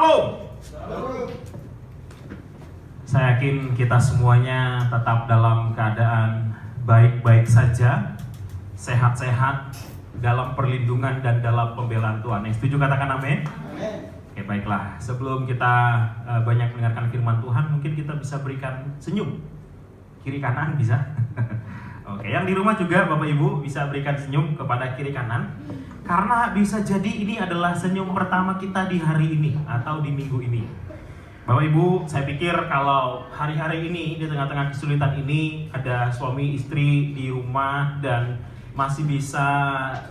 Shalom. Saya yakin kita semuanya tetap dalam keadaan baik-baik saja, sehat-sehat, dalam perlindungan dan dalam pembelaan Tuhan. Setuju katakan amin? Oke, baiklah. Sebelum kita banyak mendengarkan firman Tuhan, mungkin kita bisa berikan senyum. Kiri kanan bisa. Oke, yang di rumah juga Bapak Ibu bisa berikan senyum kepada kiri kanan. Karena bisa jadi ini adalah senyum pertama kita di hari ini atau di minggu ini. Bapak Ibu, saya pikir kalau hari-hari ini di tengah-tengah kesulitan ini ada suami istri di rumah dan masih bisa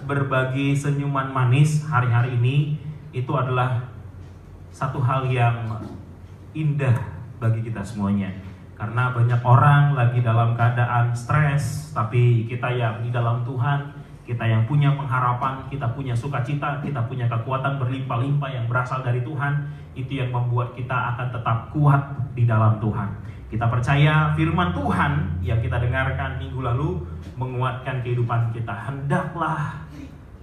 berbagi senyuman manis hari-hari ini, itu adalah satu hal yang indah bagi kita semuanya. Karena banyak orang lagi dalam keadaan stres, tapi kita yang di dalam Tuhan, kita yang punya pengharapan, kita punya sukacita, kita punya kekuatan berlimpah-limpah yang berasal dari Tuhan, itu yang membuat kita akan tetap kuat di dalam Tuhan. Kita percaya firman Tuhan yang kita dengarkan minggu lalu menguatkan kehidupan kita. Hendaklah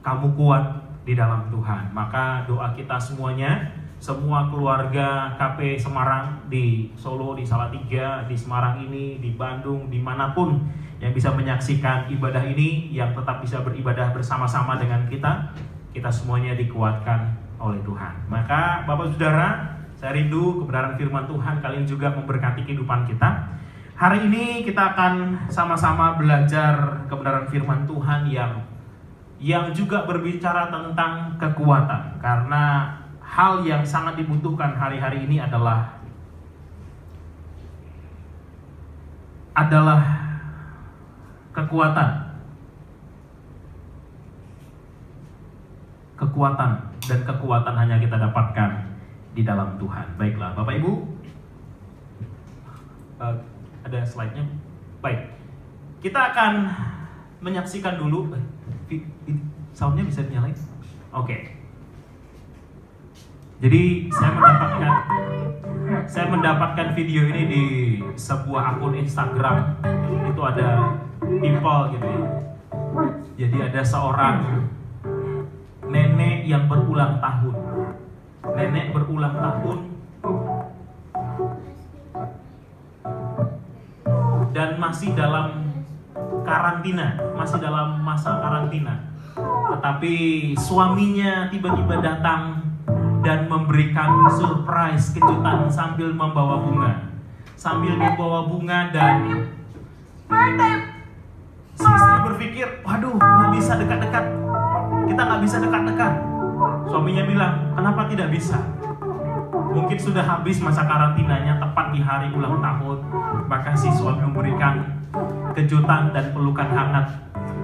kamu kuat di dalam Tuhan. Maka doa kita semuanya, semua keluarga KP Semarang di Solo, di Salatiga, di Semarang ini, di Bandung, dimanapun yang bisa menyaksikan ibadah ini, yang tetap bisa beribadah bersama-sama dengan kita semuanya dikuatkan oleh Tuhan. Maka Bapak Saudara, saya rindu kebenaran firman Tuhan kalian juga memberkati kehidupan kita. Hari ini kita akan sama-sama belajar kebenaran firman Tuhan yang juga berbicara tentang kekuatan. Karena hal yang sangat dibutuhkan hari-hari ini adalah kekuatan dan kekuatan hanya kita dapatkan di dalam Tuhan. Baiklah Bapak Ibu, ada slide-nya. Baik, kita akan menyaksikan dulu. Sound-nya bisa dinyalain? Oke. Jadi saya mendapatkan video ini di sebuah akun Instagram. Itu ada people gitu ya. Jadi ada seorang nenek yang berulang tahun. Nenek berulang tahun dan masih dalam karantina, masih dalam masa karantina. Tetapi suaminya tiba-tiba datang dan memberikan surprise, kejutan sambil membawa bunga dan si istri berpikir, waduh, nggak bisa dekat-dekat, kita nggak bisa dekat-dekat. Suaminya bilang, kenapa tidak bisa? Mungkin sudah habis masa karantinanya, tepat di hari ulang tahun. Maka si suami memberikan kejutan dan pelukan hangat.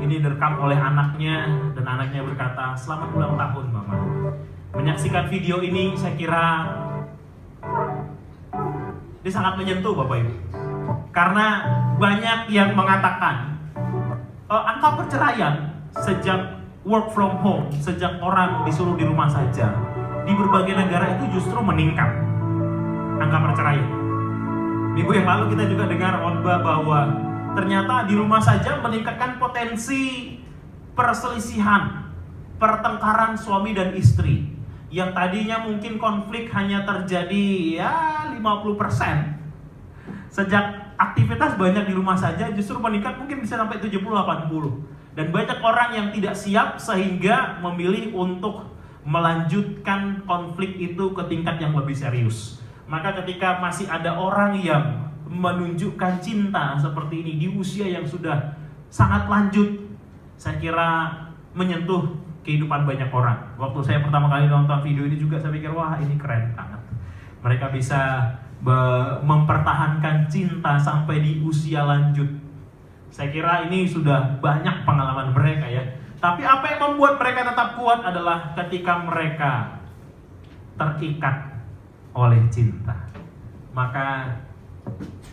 Ini direkam oleh anaknya dan anaknya berkata, selamat ulang tahun mama. Menyaksikan video ini saya kira ini sangat menyentuh Bapak Ibu. Karena banyak yang mengatakan angka perceraian sejak work from home, sejak orang disuruh di rumah saja, di berbagai negara itu justru meningkat angka perceraian. Minggu yang lalu kita juga dengar khotbah bahwa ternyata di rumah saja meningkatkan potensi perselisihan, pertengkaran suami dan istri. Yang tadinya mungkin konflik hanya terjadi 50%. Sejak aktivitas banyak di rumah saja justru meningkat mungkin bisa sampai 70-80. Dan banyak orang yang tidak siap sehingga memilih untuk melanjutkan konflik itu ke tingkat yang lebih serius. Maka ketika masih ada orang yang menunjukkan cinta seperti ini di usia yang sudah sangat lanjut, saya kira menyentuh kehidupan banyak orang. Waktu saya pertama kali nonton video ini juga saya pikir, wah ini keren banget. Mereka bisa mempertahankan cinta sampai di usia lanjut. Saya kira ini sudah banyak pengalaman mereka ya. Tapi apa yang membuat mereka tetap kuat adalah ketika mereka terikat oleh cinta. Maka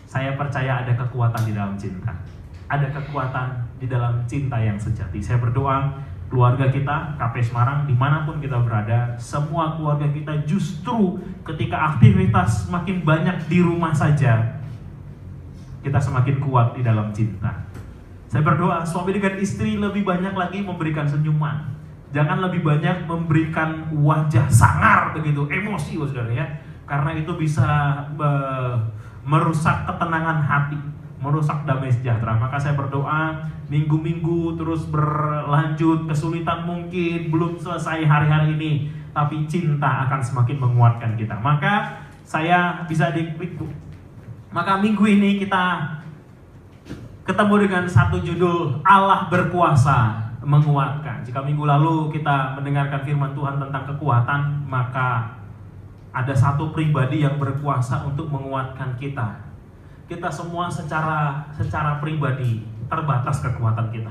saya percaya ada kekuatan di dalam cinta. Ada kekuatan di dalam cinta yang sejati. Saya berdoa keluarga kita, KP Semarang, dimanapun kita berada, semua keluarga kita justru ketika aktivitas semakin banyak di rumah saja, kita semakin kuat di dalam cinta. Saya berdoa suami dengan istri lebih banyak lagi memberikan senyuman, Jangan lebih banyak memberikan wajah sangar begitu, emosi saudara ya. Karena itu bisa merusak ketenangan hati, merusak damai sejahtera. Maka saya berdoa minggu-minggu terus berlanjut, kesulitan mungkin belum selesai hari-hari ini, tapi cinta akan semakin menguatkan kita. Maka saya bisa maka minggu ini kita ketemu dengan satu judul, Allah berkuasa menguatkan. Jika minggu lalu kita mendengarkan firman Tuhan tentang kekuatan, maka ada satu pribadi yang berkuasa untuk menguatkan kita. Kita semua secara pribadi terbatas kekuatan kita.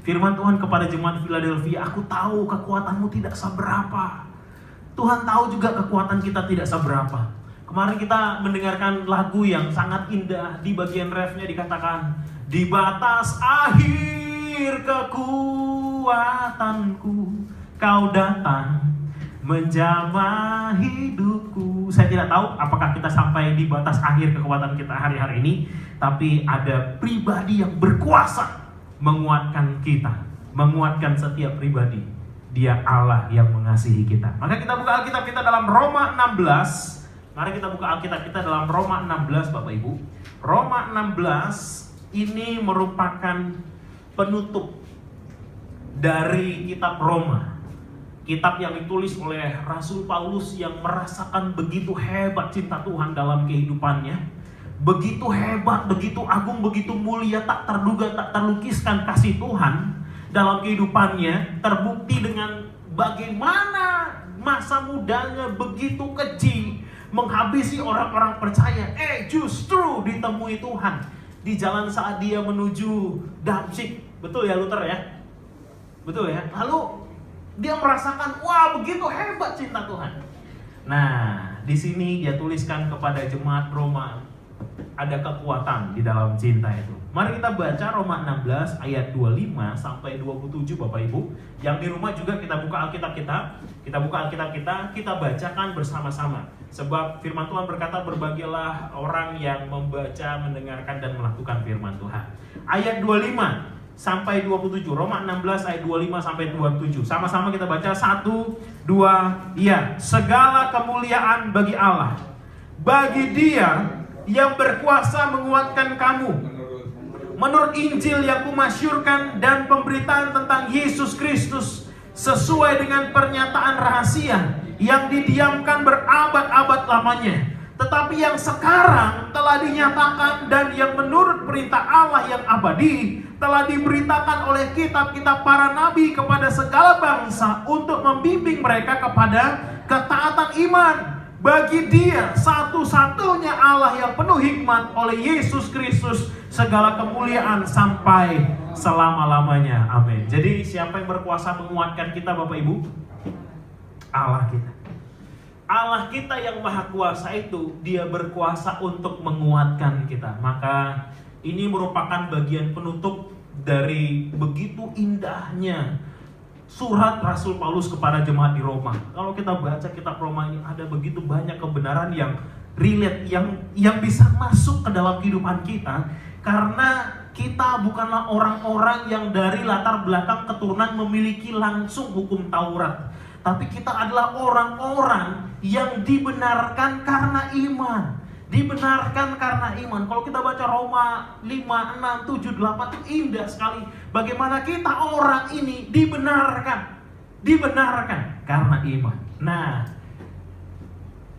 Firman Tuhan kepada jemaat Philadelphia, aku tahu kekuatanmu tidak seberapa. Tuhan tahu juga kekuatan kita tidak seberapa. Kemarin kita mendengarkan lagu yang sangat indah. Di bagian refnya dikatakan, di batas akhir kekuatanku kau datang menjamah hidupku. Saya tidak tahu apakah kita sampai di batas akhir kekuatan kita hari-hari ini, tapi ada pribadi yang berkuasa menguatkan kita, menguatkan setiap pribadi. Dia Allah yang mengasihi kita. Maka kita buka Alkitab kita dalam Roma 16. Mari kita buka Alkitab kita dalam Roma 16 Bapak Ibu. Roma 16 ini merupakan penutup dari kitab Roma. Kitab yang ditulis oleh Rasul Paulus yang merasakan begitu hebat cinta Tuhan dalam kehidupannya. Begitu hebat, begitu agung, begitu mulia, tak terduga, tak terlukiskan kasih Tuhan dalam kehidupannya. Terbukti dengan bagaimana masa mudanya begitu keji, menghabisi orang-orang percaya. Justru ditemui Tuhan di jalan saat dia menuju Damsyik. Betul ya Luther ya? Betul ya? Lalu dia merasakan, wah begitu hebat cinta Tuhan. Nah, di sini dia tuliskan kepada jemaat Roma, ada kekuatan di dalam cinta itu. Mari kita baca Roma 16 ayat 25 sampai 27 Bapak Ibu. Yang di rumah juga kita buka Alkitab kita. Kita buka Alkitab kita bacakan bersama-sama. Sebab firman Tuhan berkata, berbahagialah orang yang membaca, mendengarkan dan melakukan firman Tuhan. Ayat 25 sampai 27. Roma 16 ayat 25 sampai 27. Sama-sama kita baca 1, 2, iya. Segala kemuliaan bagi Allah, bagi Dia yang berkuasa menguatkan kamu menurut Injil yang kumasyurkan dan pemberitaan tentang Yesus Kristus sesuai dengan pernyataan rahasia yang didiamkan berabad-abad lamanya, tetapi yang sekarang telah dinyatakan dan yang menurut perintah Allah yang abadi telah diberitakan oleh kitab-kitab para nabi kepada segala bangsa untuk membimbing mereka kepada ketaatan iman bagi Dia satu-satunya Allah yang penuh hikmat, oleh Yesus Kristus segala kemuliaan sampai selama-lamanya. Amin. Jadi siapa yang berkuasa menguatkan kita Bapak Ibu? Allah kita. Allah kita yang maha kuasa itu, Dia berkuasa untuk menguatkan kita. Maka ini merupakan bagian penutup dari begitu indahnya surat Rasul Paulus kepada jemaat di Roma. Kalau kita baca kitab Roma ini, ada begitu banyak kebenaran yang relate, yang bisa masuk ke dalam kehidupan kita. Karena kita bukanlah orang-orang yang dari latar belakang keturunan memiliki langsung hukum Taurat, tapi kita adalah orang-orang yang dibenarkan karena iman. Dibenarkan karena iman. Kalau kita baca Roma 5, 6, 7, 8 itu indah sekali. Bagaimana kita orang ini dibenarkan. Dibenarkan karena iman. Nah,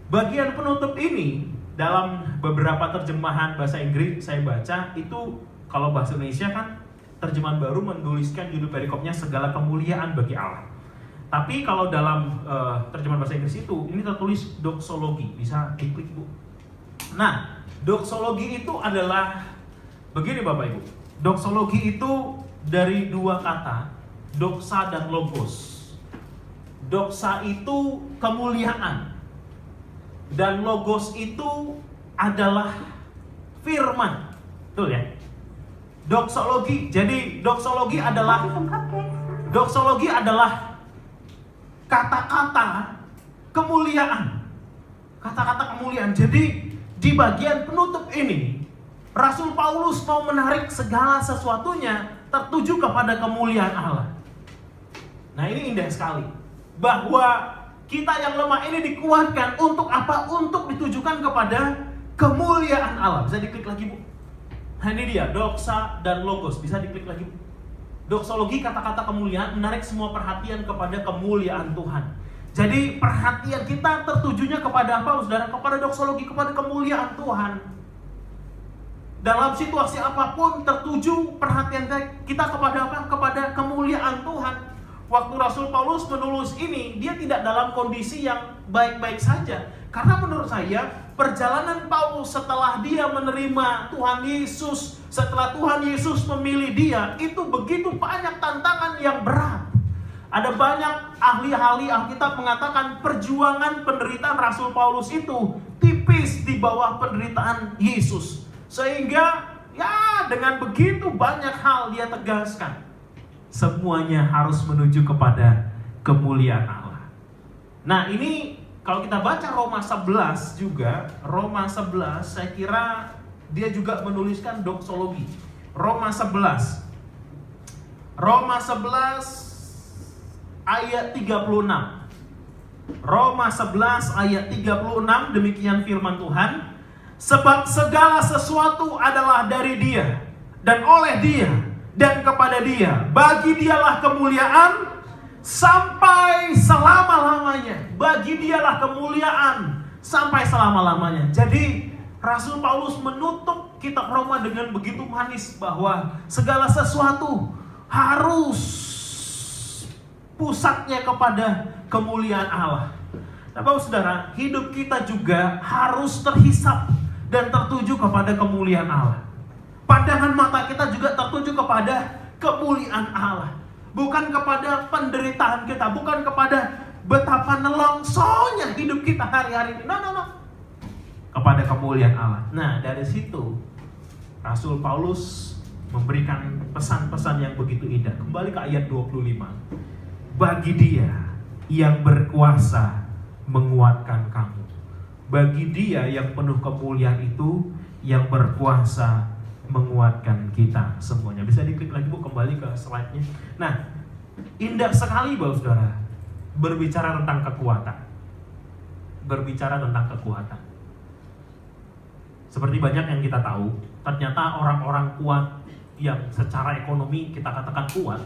bagian penutup ini dalam beberapa terjemahan bahasa Inggris saya baca itu, kalau bahasa Indonesia kan terjemahan baru menuliskan judul perikopnya segala kemuliaan bagi Allah. Tapi kalau dalam terjemahan bahasa Inggris itu, ini tertulis doksologi. Bisa diklik Bu. Nah, doksologi itu adalah begini Bapak Ibu. Doksologi itu dari dua kata, doksa dan logos. Doksa itu kemuliaan, dan logos itu adalah firman. Betul ya? Doksologi. Jadi doksologi adalah kata-kata kemuliaan. Kata-kata kemuliaan. Jadi di bagian penutup ini, Rasul Paulus mau menarik segala sesuatunya tertuju kepada kemuliaan Allah. Nah, ini indah sekali. Bahwa kita yang lemah ini dikuatkan untuk apa? Untuk ditujukan kepada kemuliaan Allah. Bisa diklik lagi, Bu. Nah, ini dia, doxa dan logos. Bisa diklik lagi, Bu. Doxologi, kata-kata kemuliaan, menarik semua perhatian kepada kemuliaan Tuhan. Jadi perhatian kita tertujunya kepada apa, saudara? Kepada doxologi, kepada kemuliaan Tuhan. Dalam situasi apapun tertuju perhatian kita kepada apa? Kepada kemuliaan Tuhan. Waktu Rasul Paulus menulis ini, dia tidak dalam kondisi yang baik-baik saja. Karena menurut saya, perjalanan Paulus setelah dia menerima Tuhan Yesus, setelah Tuhan Yesus memilih dia, itu begitu banyak tantangan yang berat. Ada banyak ahli-ahli Alkitab mengatakan perjuangan penderitaan Rasul Paulus itu tipis di bawah penderitaan Yesus. Sehingga ya dengan begitu banyak hal dia tegaskan, semuanya harus menuju kepada kemuliaan Allah. Nah, ini kalau kita baca Roma 11 juga, Roma 11 saya kira dia juga menuliskan doxologi. Roma 11 ayat 36. Roma 11 ayat 36, demikian firman Tuhan. Sebab segala sesuatu adalah dari Dia, dan oleh Dia, dan kepada Dia. Bagi Dialah kemuliaan sampai selama-lamanya. Bagi Dialah kemuliaan sampai selama-lamanya. Jadi Rasul Paulus menutup kitab Roma dengan begitu manis, bahwa segala sesuatu harus pusatnya kepada kemuliaan Allah. Nah, Bapak Saudara, hidup kita juga harus terhisap dan tertuju kepada kemuliaan Allah. Pandangan mata kita juga tertuju kepada kemuliaan Allah. Bukan kepada penderitaan kita, bukan kepada betapa nelongsonya hidup kita hari-hari ini. No. Kepada kemuliaan Allah. Nah, dari situ Rasul Paulus memberikan pesan-pesan yang begitu indah. Kembali ke ayat 25. Bagi Dia yang berkuasa menguatkan kamu. Bagi Dia yang penuh kemuliaan itu, yang berkuasa menguatkan kita semuanya. Bisa diklik lagi, Bu, kembali ke slide-nya. Nah, indah sekali, Bapak Saudara, berbicara tentang kekuatan. Berbicara tentang kekuatan. Seperti banyak yang kita tahu, ternyata orang-orang kuat yang secara ekonomi kita katakan kuat,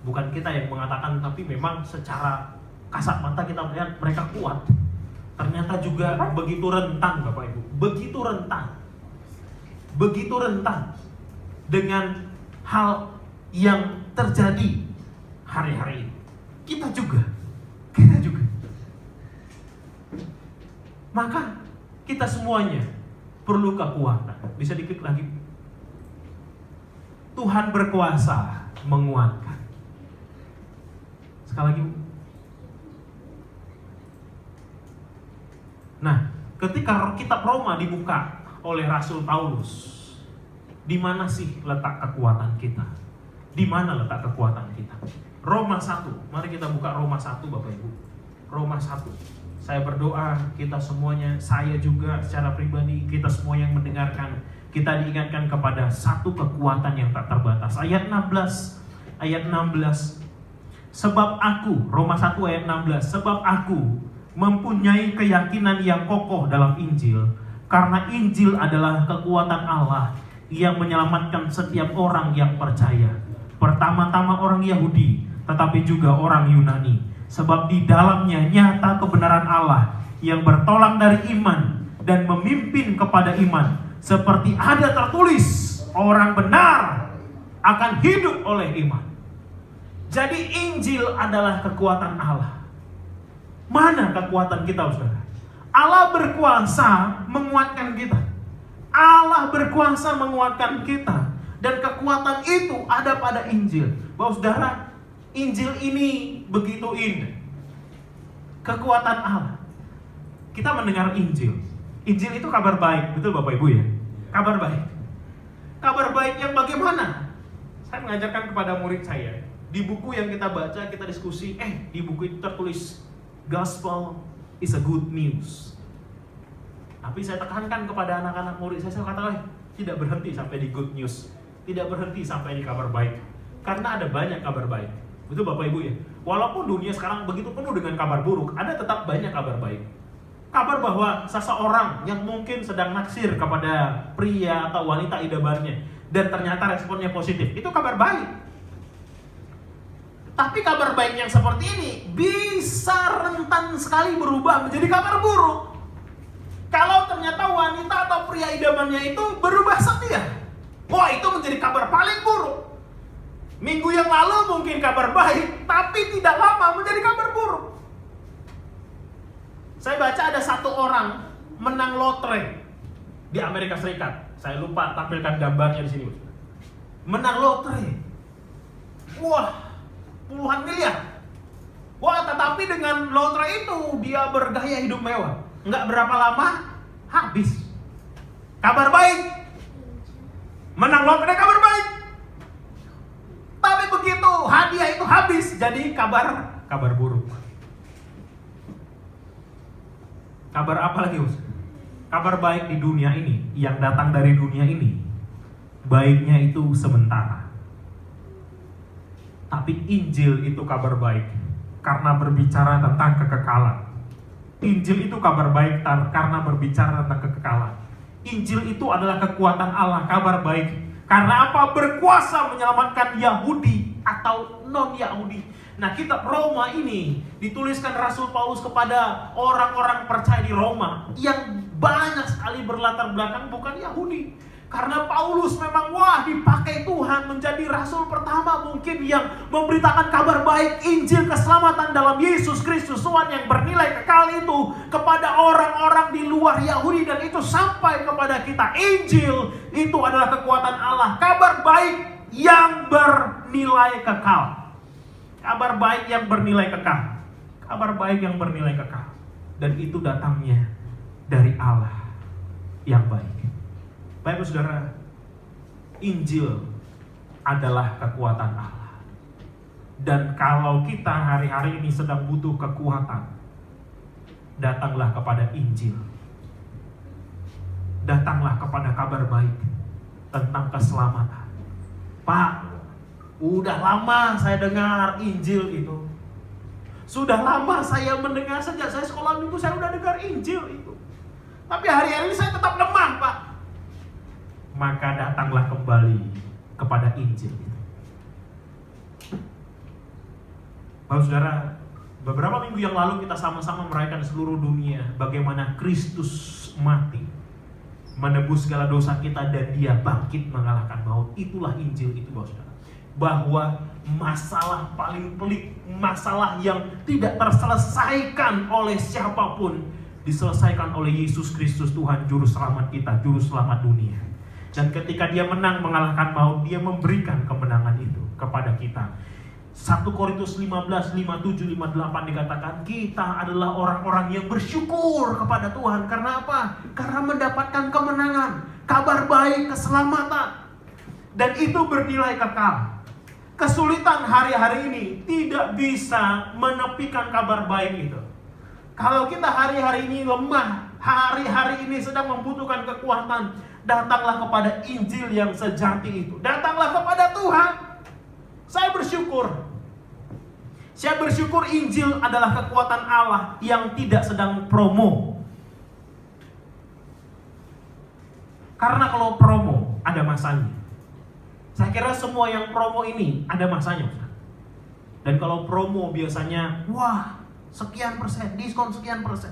bukan kita yang mengatakan, tapi memang secara kasat mata kita melihat mereka kuat. Ternyata juga begitu rentan, Bapak Ibu. Begitu rentan dengan hal yang terjadi hari-hari ini. Kita juga. Maka kita semuanya perlu kekuatan. Bisa diklik lagi. Tuhan berkuasa menguatkan. Sekali lagi. Nah, ketika kitab Roma dibuka oleh Rasul Paulus, di mana sih letak kekuatan kita? Di mana letak kekuatan kita? Roma 1. Mari kita buka Roma 1, Bapak Ibu. Roma 1. Saya berdoa kita semuanya, saya juga secara pribadi, kita semua yang mendengarkan, kita diingatkan kepada satu kekuatan yang tak terbatas. Ayat 16. Sebab aku, Roma 1 ayat 16. Sebab aku mempunyai keyakinan yang kokoh dalam Injil, karena Injil adalah kekuatan Allah yang menyelamatkan setiap orang yang percaya. Pertama-tama orang Yahudi, tetapi juga orang Yunani. Sebab di dalamnya nyata kebenaran Allah yang bertolak dari iman dan memimpin kepada iman. Seperti ada tertulis, orang benar akan hidup oleh iman. Jadi Injil adalah kekuatan Allah. Mana kekuatan kita, saudara? Allah berkuasa menguatkan kita. Allah berkuasa menguatkan kita. Dan kekuatan itu ada pada Injil. Bapak saudara, Injil ini begitu indah. Kekuatan Allah. Kita mendengar Injil. Injil itu kabar baik, betul Bapak Ibu ya? Kabar baik. Kabar baik yang bagaimana? Saya mengajarkan kepada murid saya. Di buku yang kita baca, kita diskusi. Di buku itu tertulis Gospel is a good news. Tapi saya tekankan kepada anak-anak murid saya katakan tidak berhenti sampai di good news, tidak berhenti sampai di kabar baik. Karena ada banyak kabar baik. Betul Bapak Ibu ya? Walaupun dunia sekarang begitu penuh dengan kabar buruk, ada tetap banyak kabar baik. Kabar bahwa seseorang yang mungkin sedang naksir kepada pria atau wanita idamannya dan ternyata responnya positif, itu kabar baik. Tapi kabar baik yang seperti ini bisa rentan sekali berubah menjadi kabar buruk. Kalau ternyata wanita atau pria idamannya itu berubah setia, wah itu menjadi kabar paling buruk. Minggu yang lalu mungkin kabar baik, tapi tidak lama menjadi kabar buruk. Saya baca ada satu orang menang lotre di Amerika Serikat. Saya lupa tampilkan gambarnya di sini. Menang lotre. Wah, puluhan miliar. Wah, tetapi dengan lotre itu dia bergaya hidup mewah. Nggak berapa lama, habis. Kabar baik. Menang lotre kabar baik. Tapi begitu hadiah itu habis, jadi kabar buruk. Kabar apa lagi, Us? Kabar baik di dunia ini, yang datang dari dunia ini, baiknya itu sementara. Tapi Injil itu kabar baik karena berbicara tentang kekekalan. Injil itu kabar baik karena berbicara tentang kekekalan. Injil itu adalah kekuatan Allah, kabar baik. Karena apa? Berkuasa menyelamatkan Yahudi atau non-Yahudi. Nah, kitab Roma ini dituliskan Rasul Paulus kepada orang-orang percaya di Roma yang banyak sekali berlatar belakang bukan Yahudi. Karena Paulus memang dipakai Tuhan menjadi rasul pertama mungkin yang memberitakan kabar baik Injil keselamatan dalam Yesus Kristus Tuhan yang bernilai kekal itu kepada orang-orang di luar Yahudi, dan itu sampai kepada kita. Injil itu adalah kekuatan Allah, kabar baik yang bernilai kekal. Kabar baik yang bernilai kekal. Kabar baik yang bernilai kekal. Dan itu datangnya dari Allah yang baik. Bapak Saudara, Injil adalah kekuatan Allah. Dan kalau kita hari-hari ini sedang butuh kekuatan, datanglah kepada Injil. Datanglah kepada kabar baik tentang keselamatan. Pak, udah lama saya dengar Injil itu. Sudah lama saya mendengar, sejak saya sekolah minggu saya udah dengar Injil itu. Tapi hari-hari ini saya tetap lemah, Pak. Maka datanglah kembali kepada Injil. Bapak Saudara, beberapa minggu yang lalu kita sama-sama merayakan seluruh dunia bagaimana Kristus mati, menebus segala dosa kita, dan Dia bangkit mengalahkan maut. Itulah Injil itu, Bapak Saudara. Bahwa masalah paling pelik, masalah yang tidak terselesaikan oleh siapapun, diselesaikan oleh Yesus Kristus Tuhan, Juru Selamat kita, Juru Selamat dunia. Dan ketika Dia menang mengalahkan maut, Dia memberikan kemenangan itu kepada kita. 1 Korintus 15, 57, 58 dikatakan kita adalah orang-orang yang bersyukur kepada Tuhan. Karena apa? Karena mendapatkan kemenangan, kabar baik, keselamatan. Dan itu bernilai kekal. Kesulitan hari-hari ini tidak bisa menepikan kabar baik itu. Kalau kita hari-hari ini lemah, hari-hari ini sedang membutuhkan kekuatan, datanglah kepada Injil yang sejati itu. Datanglah kepada Tuhan. Saya bersyukur. Saya bersyukur Injil adalah kekuatan Allah yang tidak sedang promo. Karena kalau promo ada masanya. Saya kira semua yang promo ini ada masanya. Dan kalau promo biasanya sekian persen, diskon sekian persen.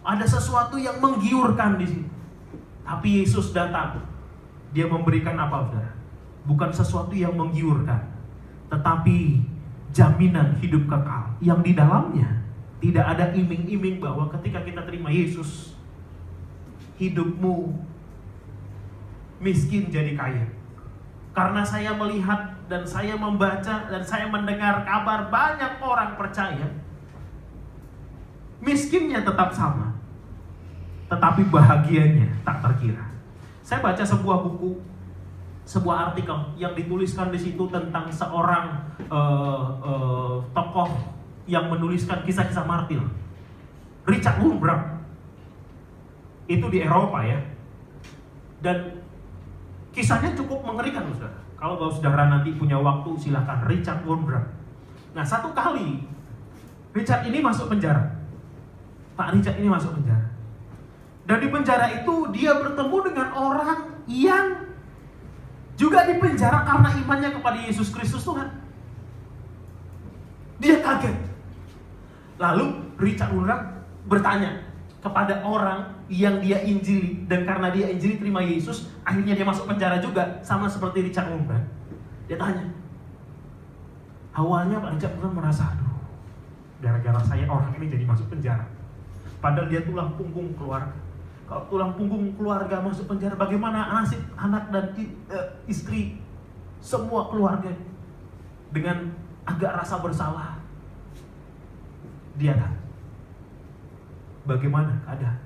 Ada sesuatu yang menggiurkan di sini. Tapi Yesus datang, Dia memberikan apa, saudara? Bukan sesuatu yang menggiurkan, tetapi jaminan hidup kekal yang di dalamnya tidak ada iming-iming bahwa ketika kita terima Yesus, hidupmu miskin jadi kaya. Karena saya melihat dan saya membaca dan saya mendengar kabar banyak orang percaya, miskinnya tetap sama, tetapi bahagianya tak terkira. Saya baca sebuah buku, sebuah artikel yang dituliskan di situ tentang seorang tokoh yang menuliskan kisah-kisah martir, Richard Wurmbrand. Itu di Eropa ya. Dan kisahnya cukup mengerikan, saudara. Kalau saudara nanti punya waktu, silakan Richard Wurmbrand. Nah, satu kali Richard ini masuk penjara. Pak Richard ini masuk penjara. Dan di penjara itu dia bertemu dengan orang yang juga di penjara karena imannya kepada Yesus Kristus Tuhan. Dia kaget. Lalu Richard Wurmbrand bertanya kepada orang yang dia injili, dan karena dia injili terima Yesus, akhirnya dia masuk penjara juga, sama seperti Richard Wurmbrand. Dia tanya, awalnya Pak Richard Wurmbrand merasa, aduh, gara-gara saya orang ini jadi masuk penjara. Padahal dia tulang punggung keluarga. Kalau tulang punggung keluarga masuk penjara, bagaimana nasib anak dan istri, semua keluarga? Dengan agak rasa bersalah, dia tanya, bagaimana keadaan?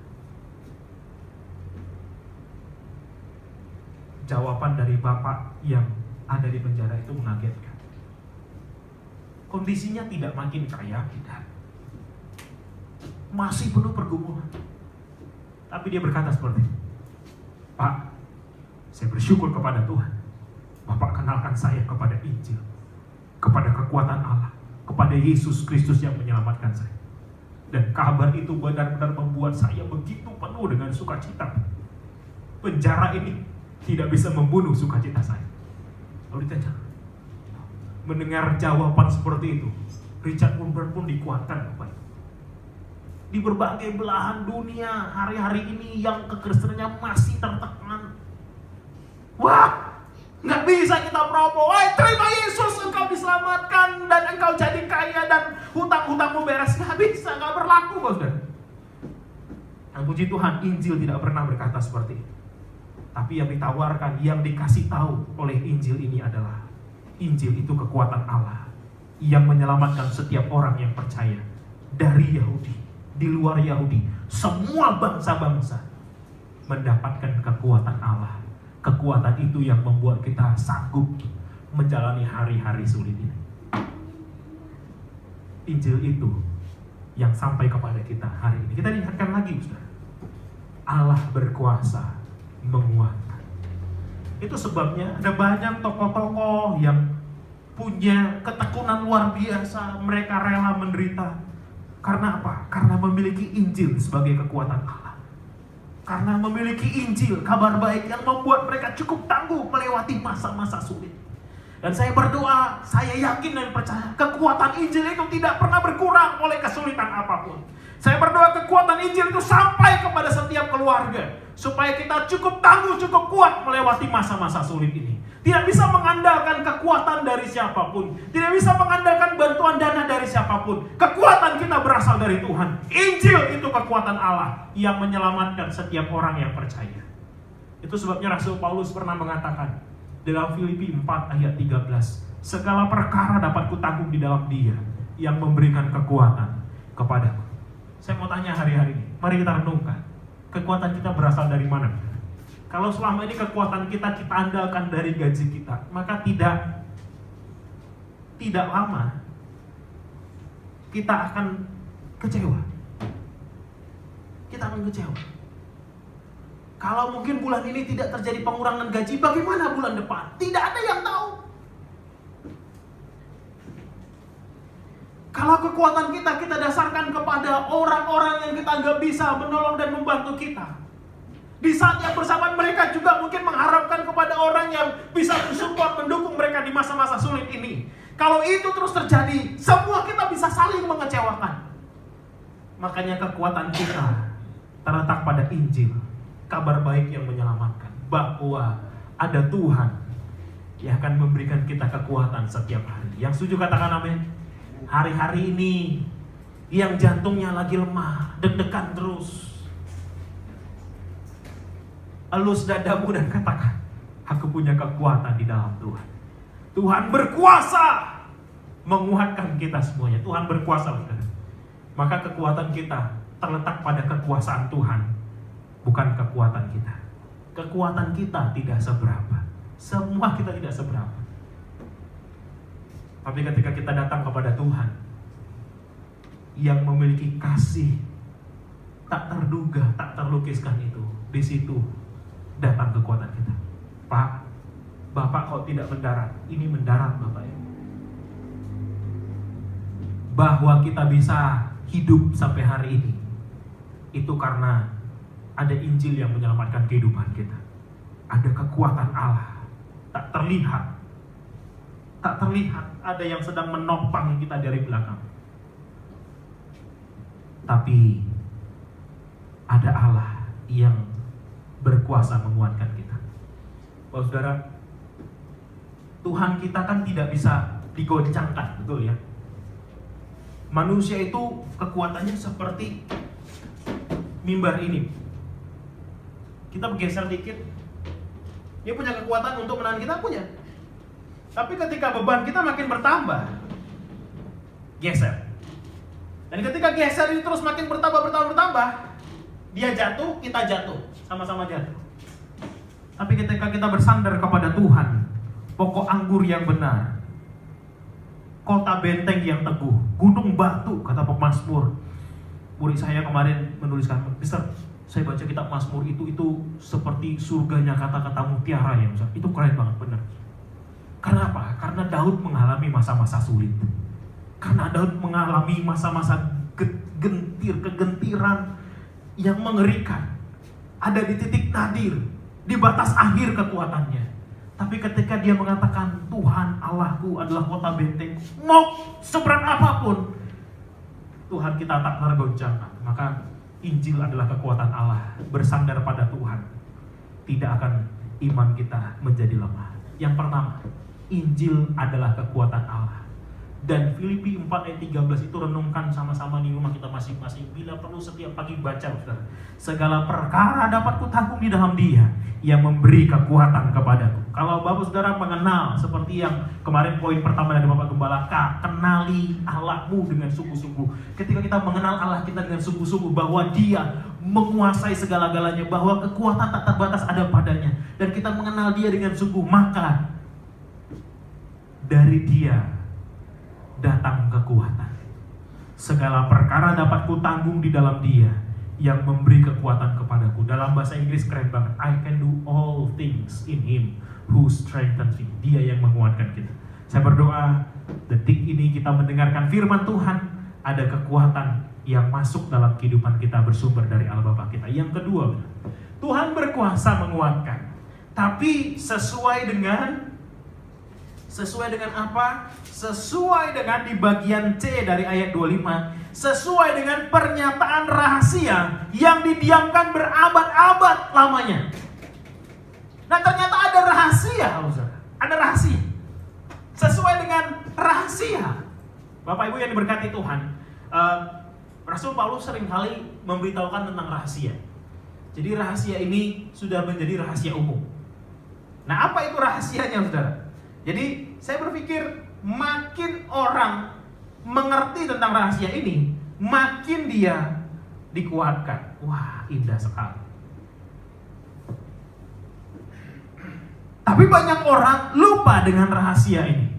Jawaban dari bapak yang ada di penjara itu mengagetkan. Kondisinya tidak makin kaya, tidak. Masih penuh pergumulan. Tapi dia berkata seperti ini, Pak, saya bersyukur kepada Tuhan. Bapak kenalkan saya kepada Injil, kepada kekuatan Allah, kepada Yesus Kristus yang menyelamatkan saya. Dan kabar itu benar-benar membuat saya begitu penuh dengan sukacita. Penjara ini tidak bisa membunuh sukacita saya. Lalu ditanya, mendengar jawaban seperti itu, Richard Wurmbrand pun dikuatkan kembali. Di berbagai belahan dunia hari-hari ini yang kekristenannya masih tertekan. Wah, nggak bisa kita promo. Wah, terima Yesus, engkau diselamatkan dan engkau jadi kaya dan hutang-hutangmu beres. Nggak bisa, nggak berlaku, saudara. Dan puji Tuhan, Injil tidak pernah berkata seperti itu. Tapi yang ditawarkan, yang dikasih tahu oleh Injil ini adalah Injil itu kekuatan Allah yang menyelamatkan setiap orang yang percaya, dari Yahudi, di luar Yahudi, semua bangsa-bangsa mendapatkan kekuatan Allah. Kekuatan itu yang membuat kita sanggup menjalani hari-hari sulit ini. Injil itu yang sampai kepada kita hari ini. Kita lihatkan lagi, saudara. Allah berkuasa menguatkan. Itu sebabnya ada banyak tokoh-tokoh yang punya ketekunan luar biasa. Mereka rela menderita. Karena apa? Karena memiliki Injil sebagai kekuatan Allah. Karena memiliki Injil, kabar baik yang membuat mereka cukup tangguh melewati masa-masa sulit. Dan saya berdoa, saya yakin dan percaya kekuatan Injil itu tidak pernah berkurang oleh kesulitan apapun. Saya berdoa kekuatan Injil itu sampai kepada setiap keluarga, supaya kita cukup tangguh, cukup kuat melewati masa-masa sulit ini. Tidak bisa mengandalkan kekuatan dari siapapun, tidak bisa mengandalkan bantuan dana dari siapapun. Kekuatan kita berasal dari Tuhan. Injil itu kekuatan Allah yang menyelamatkan setiap orang yang percaya. Itu sebabnya Rasul Paulus pernah mengatakan dalam Filipi 4 ayat 13, segala perkara dapat kutanggung di dalam Dia yang memberikan kekuatan kepadaku. Saya mau tanya hari-hari ini, mari kita renungkan, kekuatan kita berasal dari mana? Kalau selama ini kekuatan kita andalkan dari gaji kita, maka tidak lama kita akan kecewa. Kita akan kecewa. Kalau mungkin bulan ini tidak terjadi pengurangan gaji, bagaimana bulan depan? Tidak ada yang tahu. Kalau kekuatan kita dasarkan kepada orang-orang yang kita anggap bisa menolong dan membantu kita. Di saat yang bersamaan mereka juga mungkin mengharapkan kepada orang yang bisa mensupport, mendukung mereka di masa-masa sulit ini. Kalau itu terus terjadi, semua kita bisa saling mengecewakan. Makanya kekuatan kita terletak pada Injil, kabar baik yang menyelamatkan, bahwa ada Tuhan yang akan memberikan kita kekuatan setiap hari. Yang setuju katakan amin. Hari-hari ini yang jantungnya lagi lemah, deg-degan terus, elus dadamu dan katakan, aku punya kekuatan di dalam Tuhan. Tuhan berkuasa menguatkan kita semuanya. Tuhan berkuasa, saudara. Maka kekuatan kita terletak pada kekuasaan Tuhan, bukan kekuatan kita. Kekuatan kita tidak seberapa. Semua kita tidak seberapa. Tapi ketika kita datang kepada Tuhan yang memiliki kasih tak terduga, tak terlukiskan itu, di situ datang kekuatan kita. Pak, Bapak kok tidak mendarat? Ini mendarat, Bapak ya. bahwa kita bisa hidup sampai hari ini, itu karena ada Injil yang menyelamatkan kehidupan kita. Ada kekuatan Allah, tak terlihat, ada yang sedang menopang kita dari belakang. Tapi ada Allah yang berkuasa menguatkan kita. Bapak saudara, Tuhan kita kan tidak bisa digoncangkan, betul ya? Manusia itu kekuatannya seperti mimbar ini. Kita bergeser dikit, dia punya kekuatan untuk menahan kita, punya. Tapi ketika beban kita makin bertambah, geser. Dan ketika geser ini terus makin bertambah, dia jatuh, kita jatuh, sama-sama jatuh. Tapi ketika kita bersandar kepada Tuhan, pokok anggur yang benar, kota benteng yang teguh, gunung batu, kata pemazmur. Murid saya kemarin menuliskan, Mister, saya baca kitab Mazmur itu seperti surganya kata-kata mutiara ya, Mister. Itu keren banget, benar. Karena apa? Karena Daud mengalami masa-masa sulit. Karena Daud mengalami masa-masa kegentiran yang mengerikan. Ada di titik nadir, di batas akhir kekuatannya. Tapi ketika dia mengatakan, Tuhan Allahku adalah kota benteng, mau seberat apapun, Tuhan kita tak tergoncangkan. Maka Injil adalah kekuatan Allah. Bersandar pada Tuhan, tidak akan iman kita menjadi lemah. Yang pertama, Injil adalah kekuatan Allah. Dan Filipi 4 ayat 13 itu renungkan sama-sama di rumah kita masing-masing. Bila perlu setiap pagi baca, saudara. Segala perkara dapat kutanggung di dalam Dia yang memberi kekuatan kepadaku. Kalau Bapak saudara mengenal seperti yang kemarin poin pertama dari Bapak Gembala, kenali Allahmu dengan sungguh-sungguh. Ketika kita mengenal Allah kita dengan sungguh-sungguh, bahwa Dia menguasai segala-galanya, bahwa kekuatan tak terbatas ada padanya, dan kita mengenal Dia dengan sungguh, maka dari Dia datang kekuatan. Segala perkara dapat kutanggung di dalam Dia yang memberi kekuatan kepadaku. Dalam bahasa Inggris keren banget. I can do all things in Him who strengthens me. Dia yang menguatkan kita. Saya berdoa detik ini kita mendengarkan firman Tuhan, ada kekuatan yang masuk dalam kehidupan kita bersumber dari Allah Bapa kita. Yang kedua, Tuhan berkuasa menguatkan. Tapi sesuai dengan apa? Sesuai dengan di bagian C dari ayat 25, sesuai dengan pernyataan rahasia yang didiamkan berabad-abad lamanya. Nah, ternyata ada rahasia, ada rahasia. Sesuai dengan rahasia. Bapak Ibu yang diberkati Tuhan, Rasul Paulus seringkali memberitahukan tentang rahasia. Jadi rahasia ini sudah menjadi rahasia umum. Nah, apa itu rahasianya, saudara? Jadi saya berpikir makin orang mengerti tentang rahasia ini, makin dia dikuatkan. Wah, indah sekali. Tapi banyak orang lupa dengan rahasia ini.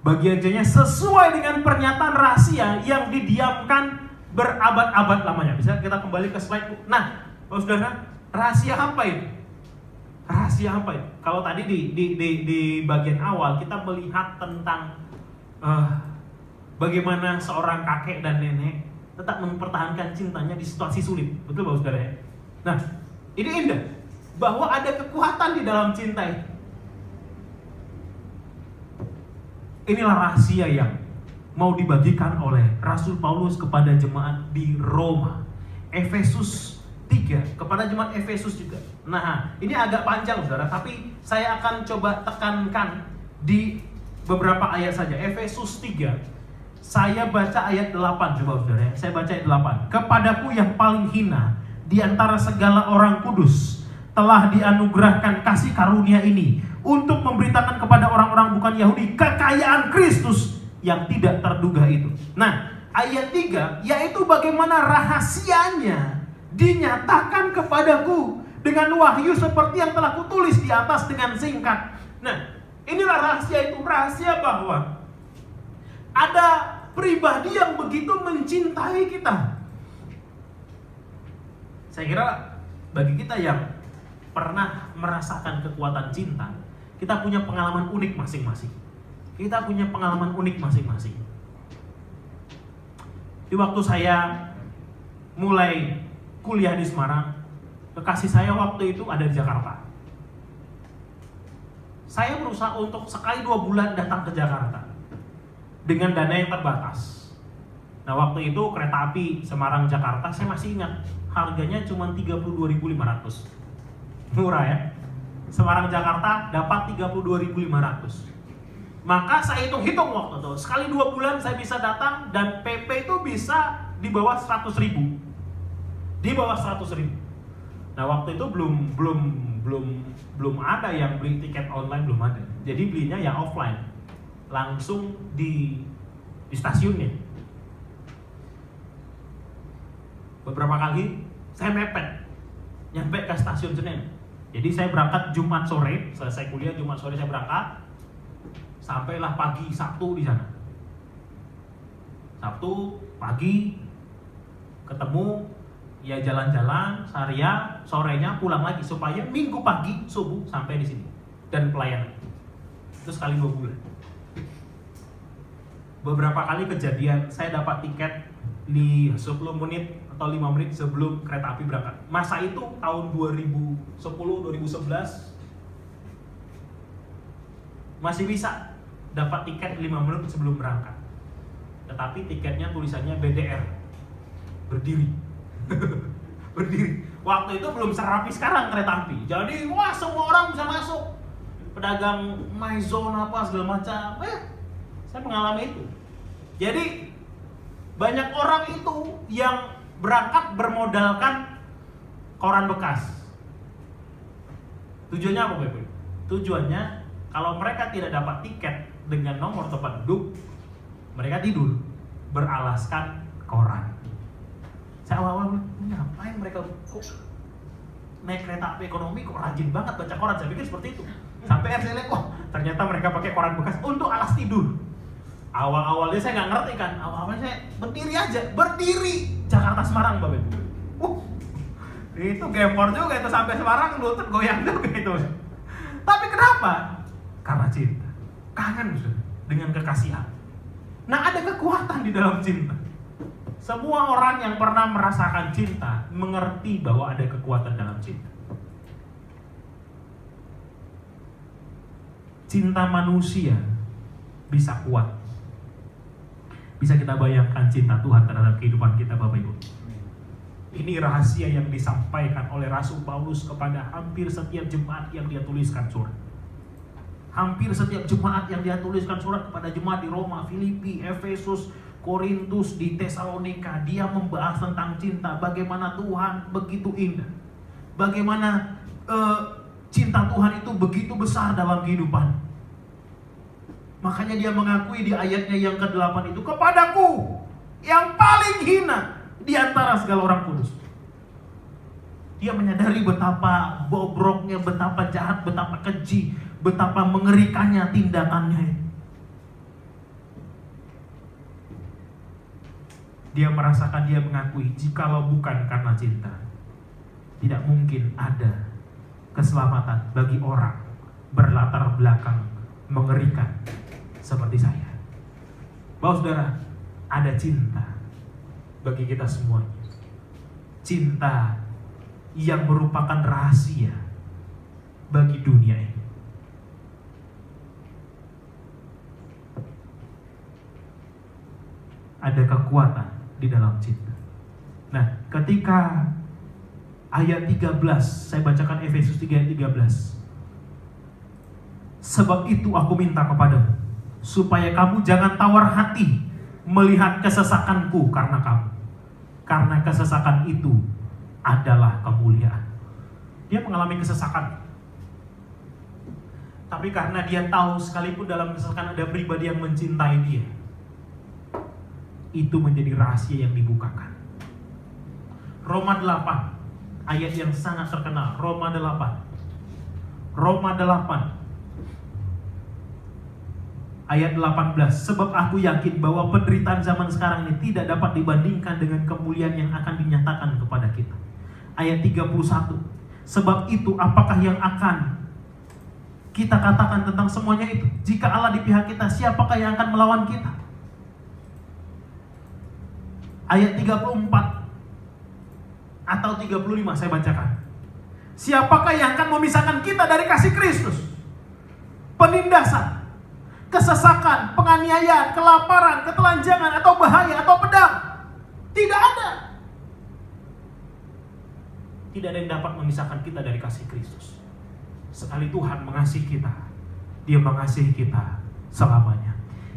Bagian C-nya sesuai dengan pernyataan rahasia yang didiamkan berabad-abad lamanya. Bisa kita kembali ke slide. Nah, saudara, rahasia apa itu? Rahasia apa ya? Kalau tadi di bagian awal kita melihat tentang bagaimana seorang kakek dan nenek tetap mempertahankan cintanya di situasi sulit. Betul Bapak Saudara ya? Nah, ini indah bahwa ada kekuatan di dalam cinta itu. Inilah rahasia yang mau dibagikan oleh Rasul Paulus kepada jemaat di Roma. Efesus 3, kepada jemaat Efesus juga. Nah, ini agak panjang saudara, tapi saya akan coba tekankan di beberapa ayat saja. Efesus 3, saya baca ayat 8 coba saudara ya. Saya baca ayat 8. Kepadaku yang paling hina di antara segala orang kudus telah dianugerahkan kasih karunia ini untuk memberitakan kepada orang-orang bukan Yahudi kekayaan Kristus yang tidak terduga itu. Nah, ayat 3 yaitu bagaimana rahasianya dinyatakan kepadaku dengan wahyu seperti yang telah kutulis di atas dengan singkat. Nah, inilah rahasia itu. Rahasia bahwa ada pribadi yang begitu mencintai kita. Saya kira bagi kita yang pernah merasakan kekuatan cinta, kita punya pengalaman unik masing-masing. Kita punya pengalaman unik masing-masing. Di waktu saya mulai kuliah di Semarang, kekasih saya waktu itu ada di Jakarta. Saya berusaha untuk sekali 2 bulan datang ke Jakarta dengan dana yang terbatas. Nah, waktu itu kereta api Semarang-Jakarta saya masih ingat, harganya cuma 32.500. Murah ya. Semarang-Jakarta dapat 32.500. Maka saya hitung waktu itu, sekali 2 bulan saya bisa datang dan PP itu bisa di bawah 100.000. Di bawah 100.000. Nah, waktu itu belum ada yang beli tiket online, belum ada. Jadi belinya yang offline. Langsung di stasiunnya. Beberapa kali saya mepet nyampe ke stasiun Senen. Jadi saya berangkat Jumat sore, selesai kuliah Jumat sore saya berangkat. Sampailah pagi Sabtu di sana. Sabtu pagi ketemu, ya jalan-jalan seharian, sorenya pulang lagi supaya Minggu pagi subuh sampai di sini dan pelayanan. Itu sekali 2 bulan. Beberapa kali kejadian saya dapat tiket di 10 menit atau 5 menit sebelum kereta api berangkat. Masa itu tahun 2010-2011 masih bisa dapat tiket 5 menit sebelum berangkat. Tetapi tiketnya tulisannya BDR, berdiri. Berdiri. Waktu itu belum serapi sekarang kereta api. Jadi wah, semua orang bisa masuk. Pedagang MyZone apa segala macam. Saya mengalami itu. Jadi banyak orang itu yang berangkat bermodalkan koran bekas. Tujuannya apa, Bapak? Tujuannya kalau mereka tidak dapat tiket dengan nomor tempat duduk, mereka tidur beralaskan koran. Saya awal-awal ngapain mereka kok naik kereta api ekonomi kok rajin banget baca koran. Saya pikir seperti itu. Sampai saya lihat, ternyata mereka pakai koran bekas untuk alas tidur. Awal-awalnya saya nggak ngerti kan. Awalnya saya berdiri Jakarta Semarang, Bapak Ibu. Itu gempor juga itu, sampai Semarang lutut goyang juga itu. Tapi kenapa? Karena cinta. Kangen dengan kekasihan. Nah, ada kekuatan di dalam cinta. Semua orang yang pernah merasakan cinta mengerti bahwa ada kekuatan dalam cinta. Cinta manusia bisa kuat. Bisa kita bayangkan cinta Tuhan terhadap kehidupan kita, Bapak Ibu. Ini rahasia yang disampaikan oleh Rasul Paulus kepada hampir setiap jemaat yang dia tuliskan surat. Hampir setiap jemaat yang dia tuliskan surat kepada jemaat di Roma, Filipi, Efesus, Korintus, di Tesalonika, dia membahas tentang cinta. Bagaimana Tuhan begitu indah. Bagaimana cinta Tuhan itu begitu besar dalam kehidupan. Makanya dia mengakui di ayatnya yang ke-8 itu, kepadaku yang paling hina di antara segala orang kudus. Dia menyadari betapa bobroknya, betapa jahat, betapa keji, betapa mengerikannya tindakannya. Dia merasakan, dia mengakui, jikalau bukan karena cinta, tidak mungkin ada keselamatan bagi orang berlatar belakang mengerikan seperti saya. Bapak Saudara, ada cinta bagi kita semuanya. Cinta yang merupakan rahasia bagi dunia ini. Ada kekuatan di dalam cinta. Nah, ketika ayat 13, saya bacakan Efesus 3 ayat 13. Sebab itu aku minta kepadamu, supaya kamu jangan tawar hati melihat kesesakanku karena kamu. Karena kesesakan itu adalah kemuliaan. Dia mengalami kesesakan. Tapi karena dia tahu sekalipun dalam kesesakan ada pribadi yang mencintai dia, itu menjadi rahasia yang dibukakan. Roma 8, ayat yang sangat terkenal. Roma 8 ayat 18. Sebab aku yakin bahwa penderitaan zaman sekarang ini tidak dapat dibandingkan dengan kemuliaan yang akan dinyatakan kepada kita. Ayat 31. Sebab itu apakah yang akan kita katakan tentang semuanya itu? Jika Allah di pihak kita, siapakah yang akan melawan kita? Ayat 34 atau 35 saya bacakan. Siapakah yang akan memisahkan kita dari kasih Kristus? Penindasan, kesesakan, penganiayaan, kelaparan, ketelanjangan, atau bahaya, atau pedang? Tidak ada. Tidak ada yang dapat memisahkan kita dari kasih Kristus. Sekali Tuhan mengasihi kita, Dia mengasihi kita selamanya.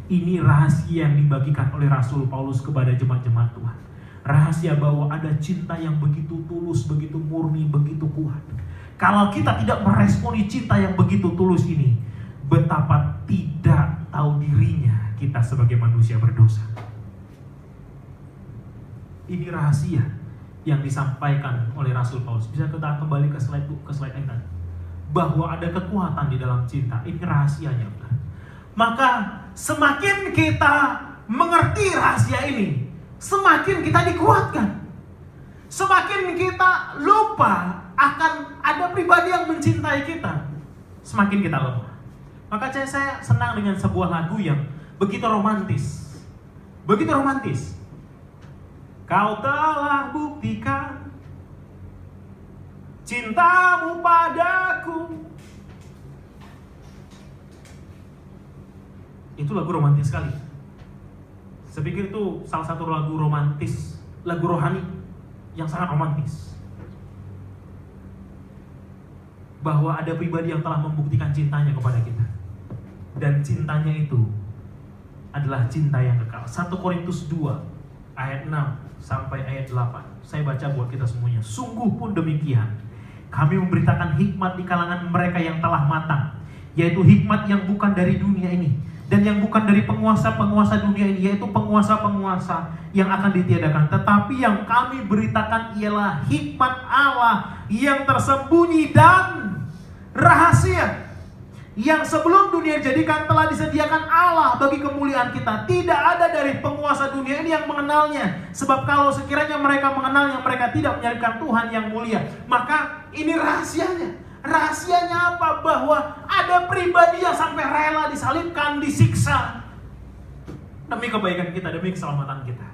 Ini rahasia yang dibagikan oleh Rasul Paulus kepada jemaat-jemaat Tuhan. Rahasia bahwa ada cinta yang begitu tulus, begitu murni, begitu kuat. Kalau kita tidak meresponi cinta yang begitu tulus ini, betapa tidak tahu dirinya kita sebagai manusia berdosa. Ini rahasia yang disampaikan oleh Rasul Paulus. Bisa kita kembali ke slide yang tadi. Bahwa ada kekuatan di dalam cinta. Ini rahasianya. Maka semakin kita mengerti rahasia ini, semakin kita dikuatkan. Semakin kita lupa akan ada pribadi yang mencintai kita, semakin kita lemah. Maka saya senang dengan sebuah lagu yang begitu romantis. Begitu romantis. Kau telah buktikan cintamu padaku. Itu lagu romantis sekali. Saya pikir itu salah satu lagu romantis, lagu rohani yang sangat romantis. Bahwa ada pribadi yang telah membuktikan cintanya kepada kita. Dan cintanya itu adalah cinta yang kekal. 1 Korintus 2 ayat 6 sampai ayat 8. Saya baca buat kita semuanya. Sungguh pun demikian, kami memberitakan hikmat di kalangan mereka yang telah matang, yaitu hikmat yang bukan dari dunia ini, dan yang bukan dari penguasa-penguasa dunia ini, yaitu penguasa-penguasa yang akan ditiadakan. Tetapi yang kami beritakan ialah hikmat Allah yang tersembunyi dan rahasia, yang sebelum dunia dijadikan telah disediakan Allah bagi kemuliaan kita. Tidak ada dari penguasa dunia ini yang mengenalnya. Sebab kalau sekiranya mereka mengenalnya, mereka tidak menyalibkan Tuhan yang mulia. Maka ini rahasianya. Rahasianya apa? Bahwa ada pribadi yang sampai rela disalibkan, disiksa demi kebaikan kita, demi keselamatan kita.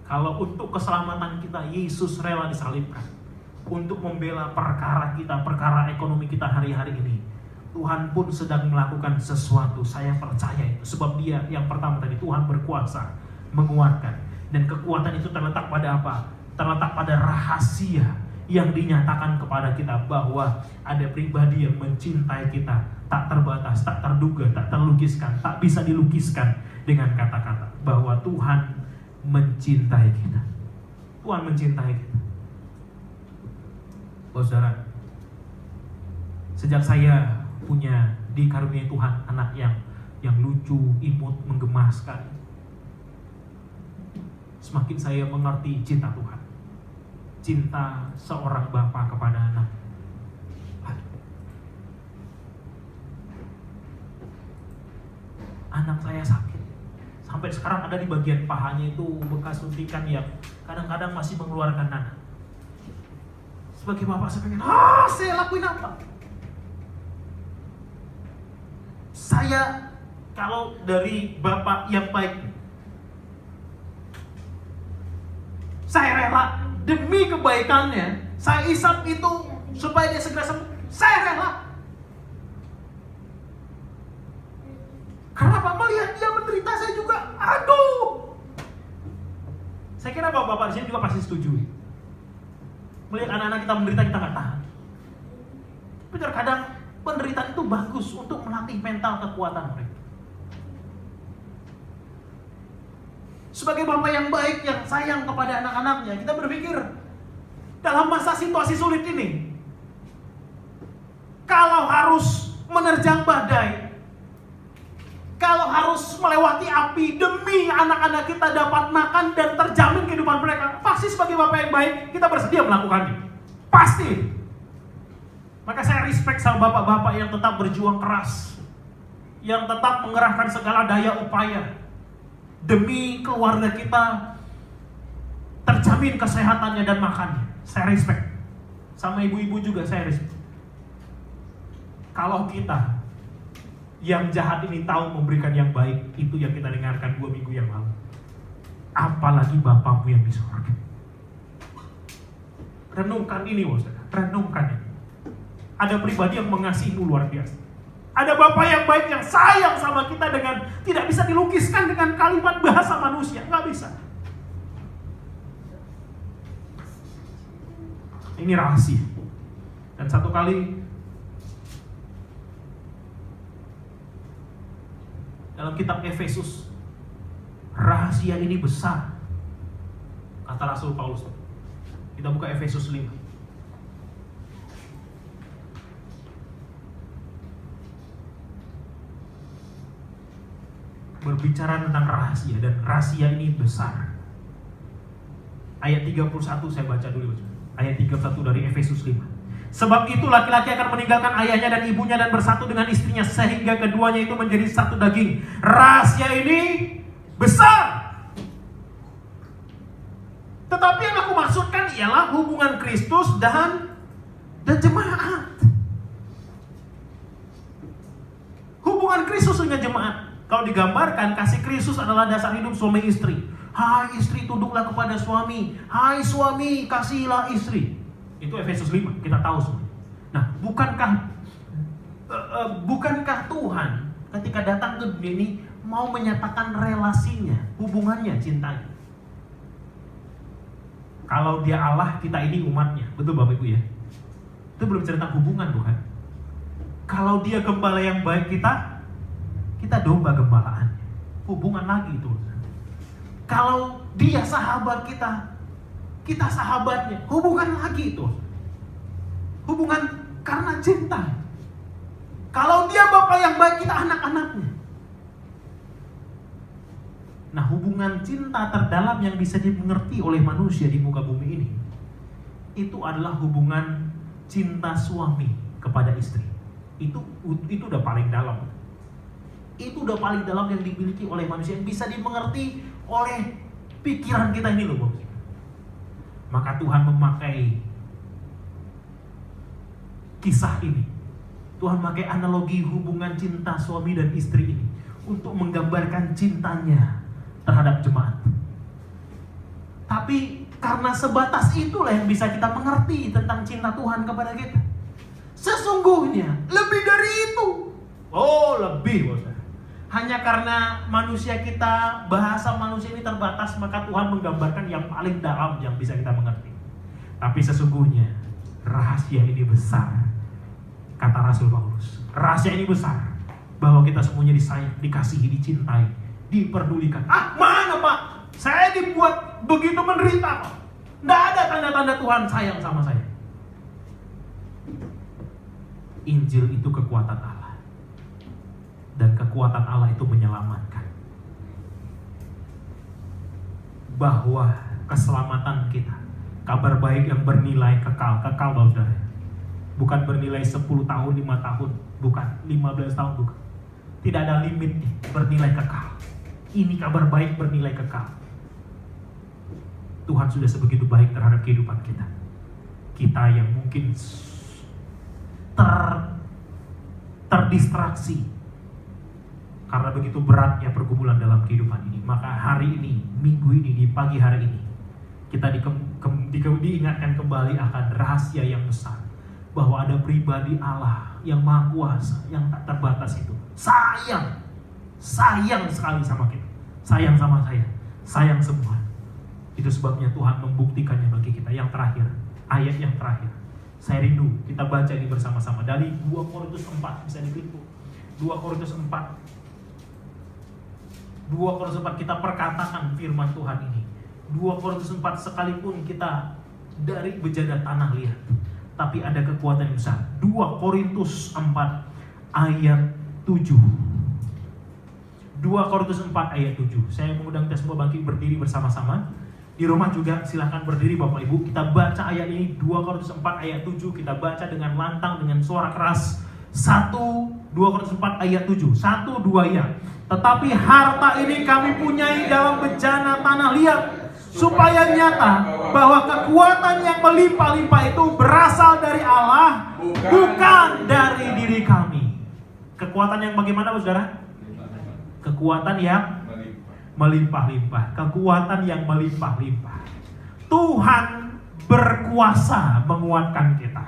Kalau untuk keselamatan kita, Yesus rela disalibkan. Untuk membela perkara kita, perkara ekonomi kita hari-hari ini, Tuhan pun sedang melakukan sesuatu. Saya percaya itu. Sebab Dia yang pertama tadi, Tuhan berkuasa menguatkan. Dan kekuatan itu terletak pada apa? Terletak pada rahasia yang dinyatakan kepada kita, bahwa ada pribadi yang mencintai kita tak terbatas, tak terduga, tak terlukiskan, tak bisa dilukiskan dengan kata-kata. Bahwa Tuhan mencintai kita. Tuhan mencintai kita. Saudara, sejak saya punya dikaruniai Tuhan anak yang lucu, imut, menggemaskan, semakin saya mengerti cinta Tuhan. Cinta seorang bapa kepada anak. Anak saya sakit, sampai sekarang ada di bagian pahanya itu bekas suntikan yang kadang-kadang masih mengeluarkan nanah. Sebagai bapak saya pengen, saya lakuin apa? Saya kalau dari bapak yang baik, saya rela demi kebaikannya, saya isap itu supaya dia segera sembuh. Saya rela. Karena Bapak melihat dia menderita, saya juga, aduh. Saya kira bapak-bapak di sini juga pasti setuju. Melihat anak-anak kita menderita, kita nggak tahan. Tapi terkadang penderitaan itu bagus untuk melatih mental kekuatan mereka. Sebagai bapak yang baik, yang sayang kepada anak-anaknya, kita berpikir dalam masa situasi sulit ini, kalau harus menerjang badai, kalau harus melewati api demi anak-anak kita dapat makan dan terjamin kehidupan mereka, pasti sebagai bapak yang baik kita bersedia melakukannya. Pasti. Maka saya respect sama bapak-bapak yang tetap berjuang keras, yang tetap mengerahkan segala daya upaya demi keluarga kita terjamin kesehatannya dan makannya. Saya respect. Sama ibu-ibu juga saya respect. Kalau kita Yang jahat ini tahu memberikan yang baik. Itu yang kita dengarkan 2 minggu yang lalu. Apalagi Bapamu yang di surga. Renungkan ini, saudara. Renungkan ini. Ada pribadi yang mengasihimu luar biasa. Ada Bapa yang baik yang sayang sama kita dengan tidak bisa dilukiskan dengan kalimat bahasa manusia. Nggak bisa. Ini rahasia. Dan satu kali dalam kitab Efesus, rahasia ini besar, kata Rasul Paulus. Kita buka Efesus 5. Berbicara tentang rahasia, dan rahasia ini besar. Ayat 31 saya baca dulu. Ayat 31 dari Efesus 5. Sebab itu laki-laki akan meninggalkan ayahnya dan ibunya dan bersatu dengan istrinya sehingga keduanya itu menjadi satu daging. Rahasia ini besar. Tetapi yang aku maksudkan ialah hubungan Kristus dan jemaat. Hubungan Kristus dengan jemaat. Kalau digambarkan, kasih Kristus adalah dasar hidup suami istri. Hai istri, tunduklah kepada suami. Hai suami, kasihilah istri. Itu Efesus 5, kita tahu semua. Nah, bukankah Tuhan ketika datang ke dunia ini mau menyatakan relasinya, hubungannya, cintanya? Kalau dia Allah, kita ini umatnya. Betul Bapak Ibu ya? Itu belum cerita hubungan Tuhan. Kalau dia gembala yang baik, kita domba gembalaan. Hubungan lagi itu. Kalau dia sahabat kita sahabatnya. Hubungan lagi itu. Hubungan karena cinta. Kalau dia Bapak yang baik, kita anak-anaknya. Nah, hubungan cinta terdalam yang bisa dimengerti oleh manusia di muka bumi ini, itu adalah hubungan cinta suami kepada istri. Itu udah paling dalam. Itu udah paling dalam yang dimiliki oleh manusia, yang bisa dimengerti oleh pikiran kita ini loh, Bapak. Maka Tuhan memakai kisah ini. Tuhan memakai analogi hubungan cinta suami dan istri ini untuk menggambarkan cintanya terhadap jemaat. Tapi karena sebatas itulah yang bisa kita mengerti tentang cinta Tuhan kepada kita. Sesungguhnya lebih dari itu. Oh, lebih, Bos. Hanya karena manusia kita, bahasa manusia ini terbatas, maka Tuhan menggambarkan yang paling dalam yang bisa kita mengerti. Tapi sesungguhnya rahasia ini besar, kata Rasul Paulus. Rahasia ini besar, bahwa kita semuanya disayang, dikasihi, dicintai, diperdulikan. Mana Pak? Saya dibuat begitu menderita Pak. Nggak ada tanda-tanda Tuhan sayang sama saya. Injil itu kekuatan Allah. Dan kekuatan Allah itu menyelamatkan. Bahwa keselamatan kita, kabar baik yang bernilai kekal Saudara. Bukan bernilai 10 tahun, 5 tahun, bukan 15 tahun, bukan. Tidak ada limitnya, bernilai kekal. Ini kabar baik bernilai kekal. Tuhan sudah sebegitu baik terhadap kehidupan kita. Kita yang mungkin terdistraksi karena begitu beratnya pergumulan dalam kehidupan ini. Maka hari ini, minggu ini, di pagi hari ini, kita diingatkan kembali akan rahasia yang besar. Bahwa ada pribadi Allah yang maha kuasa, yang tak terbatas itu. Sayang sekali sama kita. Sayang sama saya, sayang semua. Itu sebabnya Tuhan membuktikannya bagi kita. Yang terakhir, ayat yang terakhir. Saya rindu kita baca ini bersama-sama. Dari 2 Korintus 4, bisa diklik 2 Korintus 4. 2 Korintus 4 kita perkatakan firman Tuhan ini. 2 Korintus 4 sekalipun kita dari bejana tanah liat, tapi ada kekuatan yang besar. 2 Korintus 4 ayat 7. 2 Korintus 4 ayat 7. Saya mengundang kita semua bangkit berdiri bersama-sama. Di rumah juga silahkan berdiri Bapak Ibu. Kita baca ayat ini 2 Korintus 4 ayat 7. Kita baca dengan lantang, dengan suara keras. 2 Korintus 4 ayat 7. 1, 2 ya. Tetapi harta ini kami punyai dalam bejana tanah liat, supaya nyata bahwa kekuatan yang melimpah-limpah itu berasal dari Allah, bukan dari diri kami. Kekuatan yang bagaimana, saudara? Kekuatan yang melimpah-limpah. Kekuatan yang melimpah-limpah. Tuhan berkuasa menguatkan kita.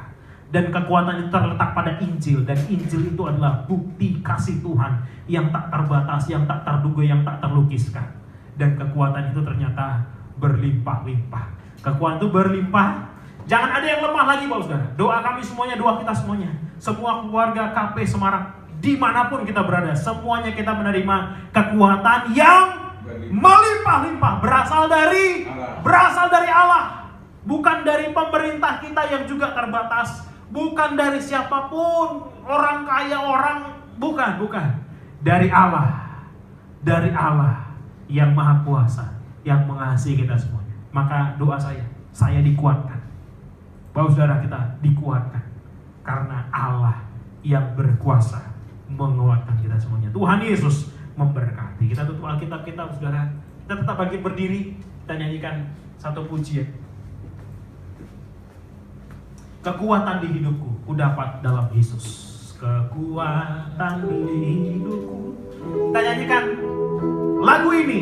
Dan kekuatan itu terletak pada Injil. Dan Injil itu adalah bukti kasih Tuhan yang tak terbatas, yang tak terduga, yang tak terlukiskan. Dan kekuatan itu ternyata berlimpah-limpah. Kekuatan itu berlimpah. Jangan ada yang lemah lagi, Bapak Saudara. Doa kami semuanya, doa kita semuanya. Semua keluarga KP Semarang, dimanapun kita berada, semuanya kita menerima kekuatan yang melimpah-limpah. Berasal dari Allah. Bukan dari pemerintah kita yang juga terbatas. Bukan dari siapapun, orang kaya, bukan. Dari Allah. Dari Allah yang maha kuasa, yang mengasihi kita semuanya. Maka doa saya dikuatkan. Bapak saudara, kita dikuatkan karena Allah yang berkuasa menguatkan kita semuanya. Tuhan Yesus memberkati. Kita tutup Alkitab kita, saudara. Kita tetap bangkit berdiri. Kita nyanyikan satu pujian. Kekuatan di hidupku kudapat dalam Yesus. Kekuatan di hidupku. Kita nyanyikan lagu ini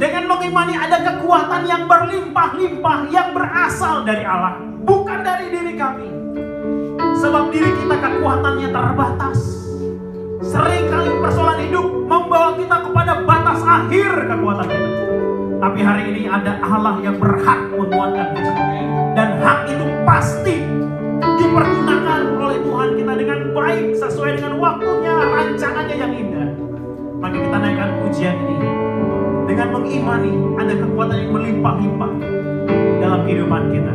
dengan mengimani ada kekuatan yang berlimpah-limpah yang berasal dari Allah, bukan dari diri kami. Sebab diri kita kekuatannya terbatas. Seringkali persoalan hidup membawa kita kepada batas akhir kekuatan kita. Tapi hari ini ada Allah yang berhak menguatkan kita. Dan hak itu pasti dipergunakan oleh Tuhan kita dengan baik, sesuai dengan waktunya, rancangannya yang indah. Maka kita naikkan pujian ini dengan mengimani ada kekuatan yang melimpah-limpah dalam kehidupan kita.